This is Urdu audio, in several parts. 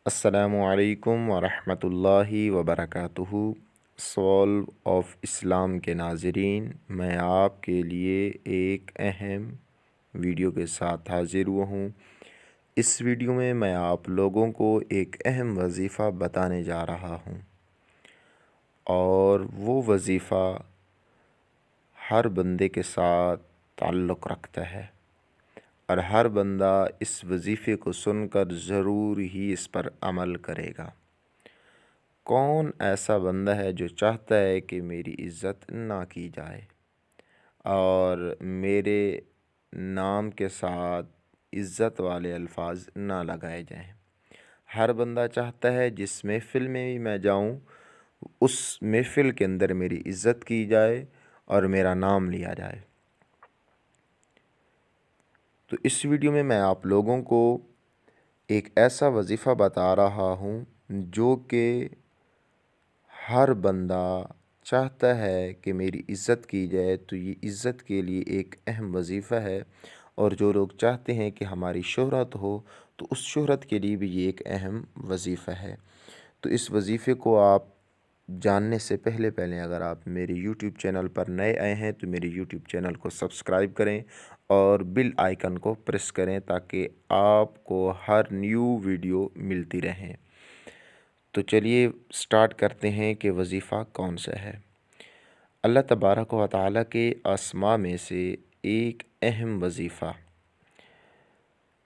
السلام علیکم ورحمۃ اللہ وبرکاتہ۔ سول آف اسلام کے ناظرین، میں آپ کے لیے ایک اہم ویڈیو کے ساتھ حاضر ہوا ہوں۔ اس ویڈیو میں آپ لوگوں کو ایک اہم وظیفہ بتانے جا رہا ہوں، اور وہ وظیفہ ہر بندے کے ساتھ تعلق رکھتا ہے، اور ہر بندہ اس وظیفے کو سن کر ضرور ہی اس پر عمل کرے گا۔ کون ایسا بندہ ہے جو چاہتا ہے کہ میری عزت نہ کی جائے اور میرے نام کے ساتھ عزت والے الفاظ نہ لگائے جائیں؟ ہر بندہ چاہتا ہے جس محفل میں بھی میں جاؤں، اس محفل کے اندر میری عزت کی جائے اور میرا نام لیا جائے۔ تو اس ویڈیو میں آپ لوگوں کو ایک ایسا وظیفہ بتا رہا ہوں جو کہ ہر بندہ چاہتا ہے کہ میری عزت کی جائے، تو یہ عزت کے لیے ایک اہم وظیفہ ہے، اور جو لوگ چاہتے ہیں کہ ہماری شہرت ہو تو اس شہرت کے لیے بھی یہ ایک اہم وظیفہ ہے۔ تو اس وظیفے کو آپ جاننے سے پہلے اگر آپ میرے یوٹیوب چینل پر نئے آئے ہیں تو میرے یوٹیوب چینل کو سبسکرائب کریں اور بیل آئیکن کو پریس کریں تاکہ آپ کو ہر نیو ویڈیو ملتی رہیں۔ تو چلیے سٹارٹ کرتے ہیں کہ وظیفہ کون سا ہے۔ اللہ تبارک و تعالیٰ کے اسماء میں سے ایک اہم وظیفہ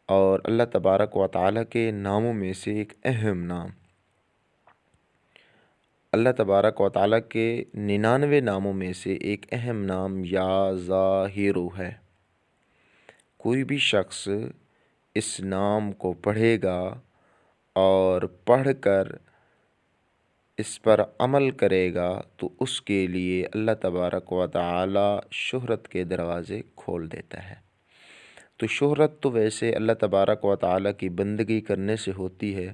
اور اللہ تبارک و تعالیٰ کے ناموں میں سے ایک اہم نام، اللہ تبارک و تعالیٰ کے 99 ناموں میں سے ایک اہم نام یا ظاہر ہے۔ کوئی بھی شخص اس نام کو پڑھے گا اور پڑھ کر اس پر عمل کرے گا تو اس کے لیے اللہ تبارک و تعالیٰ شہرت کے دروازے کھول دیتا ہے۔ تو شہرت تو ویسے اللہ تبارک و تعالیٰ کی بندگی کرنے سے ہوتی ہے،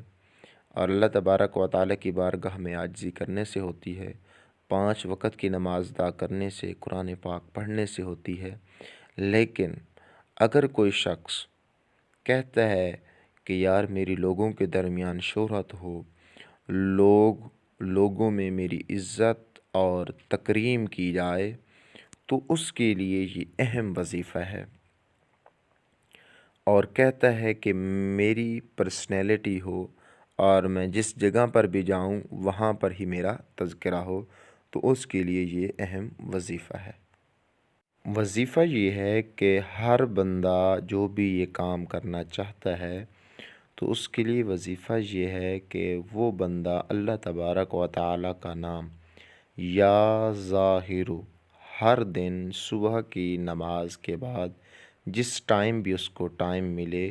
اور اللہ تبارک و تعالیٰ کی بارگاہ میں عاجزی کرنے سے ہوتی ہے، 5 وقت کی نماز ادا کرنے سے، قرآن پاک پڑھنے سے ہوتی ہے۔ لیکن اگر کوئی شخص کہتا ہے کہ یار میری لوگوں کے درمیان شہرت ہو، لوگوں میں میری عزت اور تکریم کی جائے، تو اس کے لیے یہ اہم وظیفہ ہے، اور کہتا ہے کہ میری پرسنالٹی ہو اور میں جس جگہ پر بھی جاؤں وہاں پر ہی میرا تذکرہ ہو، تو اس کے لیے یہ اہم وظیفہ ہے۔ وظیفہ یہ ہے کہ ہر بندہ جو بھی یہ کام کرنا چاہتا ہے تو اس کے لیے وظیفہ یہ ہے کہ وہ بندہ اللہ تبارک و تعالیٰ کا نام یا ظاہر ہر دن صبح کی نماز کے بعد جس ٹائم بھی اس کو ٹائم ملے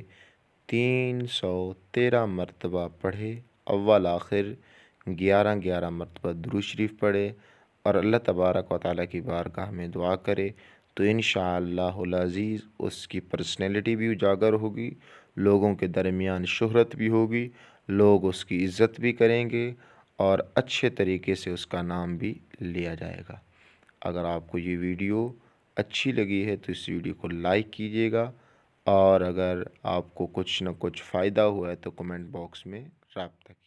313 مرتبہ پڑھے، اول آخر 11 مرتبہ درود شریف پڑھے اور اللہ تبارک و تعالیٰ کی بارگاہ میں دعا کرے، تو انشاءاللہ العزیز اس کی پرسنالٹی بھی اجاگر ہوگی، لوگوں کے درمیان شہرت بھی ہوگی، لوگ اس کی عزت بھی کریں گے اور اچھے طریقے سے اس کا نام بھی لیا جائے گا۔ اگر آپ کو یہ ویڈیو اچھی لگی ہے تو اس ویڈیو کو لائک کیجیے گا، اور اگر آپ کو کچھ نہ کچھ فائدہ ہوا ہے تو کمنٹ باکس میں رابطہ کیجیے۔